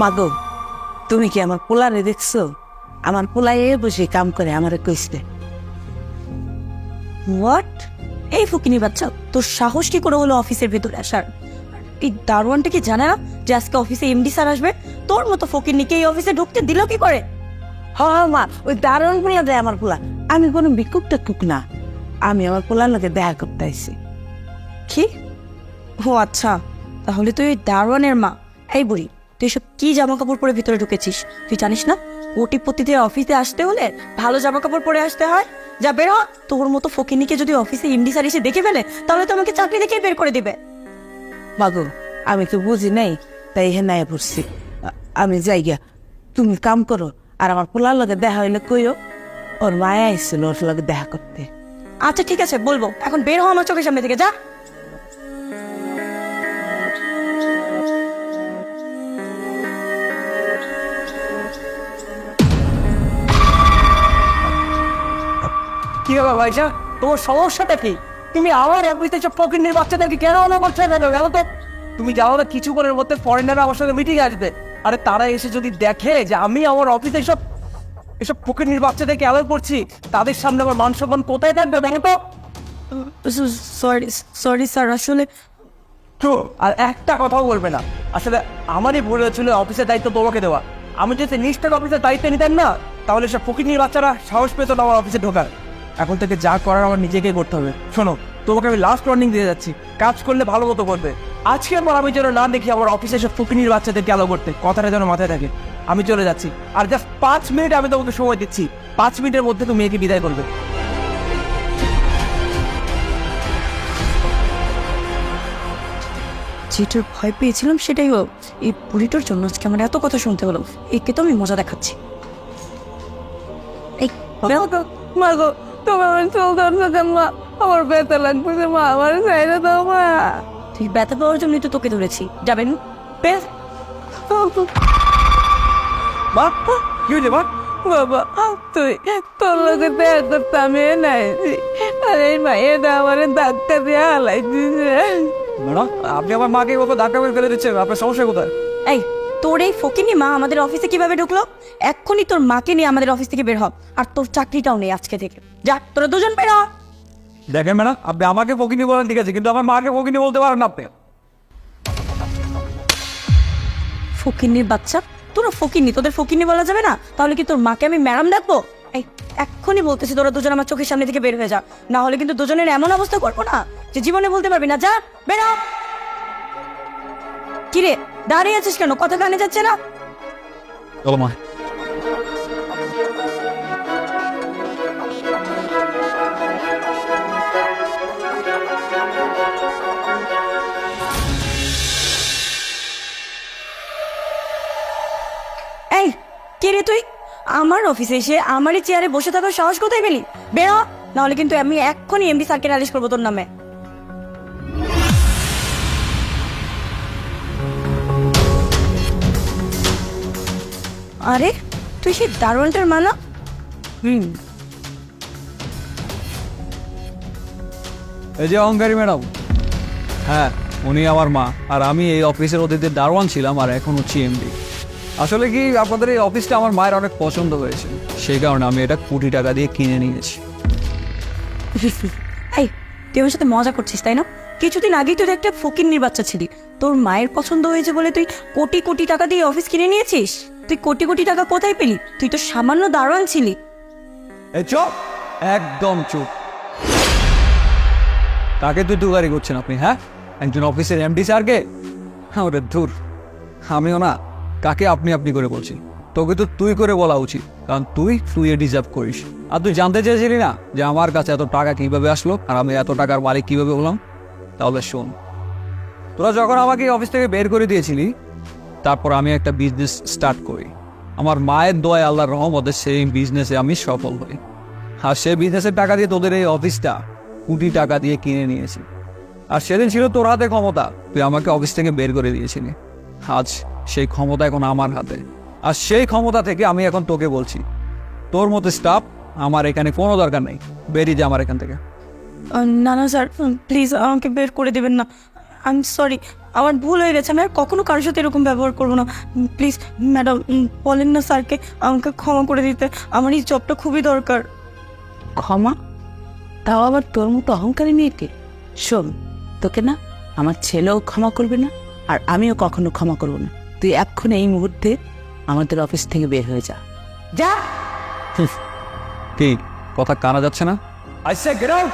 মাগো, তুমি কি আমার পোলারে দেখছো? আমার পোলায় বসে কাম করে আমারে কইছে। হোয়াট? এই ফুকিনি বাচ্চা, তোর সাহস কি করে হলো অফিসের ভেতরে আসার? এই দারোয়ানটা কি জানে না যে আজকে অফিসে এমডি স্যার আসবে? তোর মতো ফকিরনিকে এই অফিসে ঢুকতে দিল কি করে? মা, ওই দারুণ পুনিয়া দেয় আমার পোলা। আমি কোনো ভিক্ষুক টেক্ষুক না, আমি আমার পোলার লোকে দেখা করতে আইছি। কি? ও আচ্ছা, তাহলে তুই ওই দারোয়ানের মা। এই বুড়ি, তুই সব কি জামা কাপড় পরে ভিতরে ঢুকেছিস? তুই জানিস না কোটিপতিদের অফিসে আসতে হলে ভালো জামা কাপড় পরে আসতে হয়? যা বের হ। তোর মতো ফকিরনিকে যদি অফিসে এমডি স্যার এসে দেখে ফেলে তাহলে তো আমাকে চাকরি দেখে বের করে দিবে। মাগো, আমি তো বুঝি নাই, তাই হেন আয়া পড়ছি। আমি যাই গিয়া, তুমি কাম করো। আর আমার পোলার লগে দেখা হইলে কইও ওর মায়া আইছিল ওর লগে দেখা করতে। আচ্ছা ঠিক আছে, বলবো। এখন বের হ আমার চোখের সামনে থেকে, যা। কি হবে ভাইসা, তোমার সমস্যাটা কি? তুমি আমার অফিসে সব ফকিন্নির বাচ্চাদেরকে কেন অনা করছো? গেল তো তুমি জানো না কিছুক্ষণের মধ্যে ফরেনাররা আমার সঙ্গে মিটিং আসবে। আরে তারা এসে যদি দেখে যে আমি আমার অফিসে এসব ফকিন্নির বাচ্চাদেরকে অ্যালাউ করছি, তাদের সামনে আমার মান সম্মান কোথায় থাকবে দেখো তো। সরি সরি স্যার, আসলে তো আর একটা কথাও বলবে না। আসলে আমারই ভুল হয়েছিল অফিসের দায়িত্ব তোমাকে দেওয়া। আমি যদি নিষ্ঠার অফিসের দায়িত্ব নিতেন না, তাহলে সব ফকিন্নির বাচ্চারা সাহস পেত না আমার অফিসে ঢোকার। এখন থেকে যা করার আমার নিজেকেই করতে হবে। শোনো, তোমাকে আমি লাস্ট ওয়ার্নিং দিয়ে যাচ্ছি, কাজ করলে ভালো মতো করবে। আজকে আমার আমি যেন না দেখি আমার অফিসে সব ফকিন্নির বাচ্চাদেরকে অ্যালাউ করতে, কথাটা যেন মাথায় থাকে। আমি চলে যাচ্ছি, আর জাস্ট 5 মিনিট আমি তোমাকে সময় দিচ্ছি। 5 মিনিটের মধ্যে তুমি মেয়েকে বিদায় করবে। যেটার ভয় পেয়েছিলাম সেটাই হোক। এই বুড়িটার জন্য আজকে আমার এত কথা শুনতে হলো। একে তো আমি মজা দেখাচ্ছি। এই মাগো, তুমি আমার চুল ধরছো কেন? মা, আমার ব্যথা লাগতেছে। মা, আমার চাইলে দাও মা। তুই ব্যথা পাওয়ার জন্যই তো তোকে ধরেছি। যাবেন বেশ। মা, কি হয়েছে মা? বাবা, তুই তোর লোকে দেখা করতে আমি নাই। আর এই মায়েরা আমার ধাক্কা দিয়ে হালাই দিছে। ম্যাডাম, আপনি আমার মাকে ওকে ধাক্কা মেরে ফেলে দিচ্ছেন, আপনার সমস্যা কোথায়? এই, তোর এই ফকিনি মা আমাদের অফিসে কিভাবে ঢুকলো? এক্ষুনি তোর মাকে নিয়ে আমাদের অফিস থেকে বের হ। আর তোর চাকরিটাও নেই আজকে থেকে। যা, তোরা দুজন বের হ। দেখেন ম্যাডাম, আপনি আমাকে ফকিনি বলেন ঠিক আছে, কিন্তু আমার মাকে ফকিনি বলতে পারেন না আপনি। ফকিনির বাচ্চা, তোরা ফকিনি, তোদের ফকিনি বলা যাবে না? তাহলে কি তোর মাকে আমি ম্যাডাম ডাকবো? এই, এক্ষুনি বলতেছি তোরা দুজন আমার চোখের সামনে থেকে বের হয়ে যা, না হলে কিন্তু দুজনের এমন অবস্থা করবো না যে জীবনে বলতে পারবি না। যা, বের হ। কিরে, দাঁড়িয়ে আছিস কেন? কথা কানে যাচ্ছে না? চলো মা। এই, কে রে তুই? আমার অফিসে এসে আমারই চেয়ারে বসে থাকার সাহস কোথায় পেলি? বের হ, না হলে কিন্তু আমি এক্ষুনি এমডি স্যারকে নালিশ করবো তোর নামে। আরে, তুই সেই দারোয়ানটার মা না? এই যে অহংকারী ম্যাডাম, হ্যাঁ উনি আমার মা। আর আমি এই অফিসের অতিথির দারোয়ান ছিলাম, আর এখন হচ্ছি এমডি। আসলে কি, আপনাদের এই অফিসটা আমার মায়ের অনেক পছন্দ হয়েছে, সেই কারণে আমি এটা কোটি টাকা দিয়ে কিনে নিয়েছি। এই, তুই আমার সাথে মজা করছিস তাই না? কিছুদিন আগেই তুই একটা ফকিন্নির বাচ্চা ছিলি। তোর মায়ের পছন্দ হয়েছে বলে তুই কোটি কোটি টাকা দিয়ে অফিস কিনে নিয়েছিস? তুই কোটি কোটি টাকা কোথায় পেলি? তুই তো সামান্য দারোয়ান ছিলি। এই চুপ, একদম চুপ। কাকে তুই তুগারি করছেন আপনি? হ্যাঁ, একজন অফিসের এমডি স্যারকে? হ্যাঁ, ওটা ধুর। আমিও না কাকে আপনি আপনি করে বলছি, তোকে তো তুই করে বলা উচিত, কারণ তুই এ ডিজার্ভ করিস। আর তুই জানতে চেয়েছিলি না যে আমার কাছে এত টাকা কিভাবে আসলো আর আমি এত টাকার মালিক কিভাবে হলাম? তাহলে শোন, তোরা যখন আমাকে অফিস থেকে বের করে দিয়েছিলি, তারপর আমি একটা বিজনেস স্টার্ট করি। আমার মায়ের দোয়ায়, আল্লাহর রহমতে সেই বিজনেসে আমি সফল হই। আর সেই বিজনেসের টাকা দিয়ে তোদের এই অফিসটা কোটি টাকা দিয়ে কিনে নিয়েছি। আর সেদিন ছিল তোর হাতে ক্ষমতা, তুই আমাকে অফিস থেকে বের করে দিয়েছিলি। আজ সেই ক্ষমতা এখন আমার হাতে, আর সেই ক্ষমতা থেকে আমি এখন তোকে বলছি, তোর মতো স্টাফ আমার এখানে কোনো দরকার নেই, বেরিয়ে যা আমার এখান থেকে। না না স্যার, প্লিজ আমাকে বের করে দেবেন না। আই এম সরি, আমার ভুল হয়ে গেছে, আমি আর কখনো কারোর সাথে এরকম ব্যবহার করবো না। প্লিজ ম্যাডাম, বলেন না স্যারকে আমাকে ক্ষমা করে দিতে, আমার এই জবটা খুবই দরকার। ক্ষমা? তাও আবার তোর মতো অহংকারী মেয়েকে? শোন, তোকে না আমার ছেলেও ক্ষমা করবে না, আর আমিও কখনো ক্ষমা করবো না। তুই এখন এই মুহূর্তে আমাদের অফিস থেকে বের হয়ে যা, যা। কি কথা কানা যাচ্ছে না? I say get out.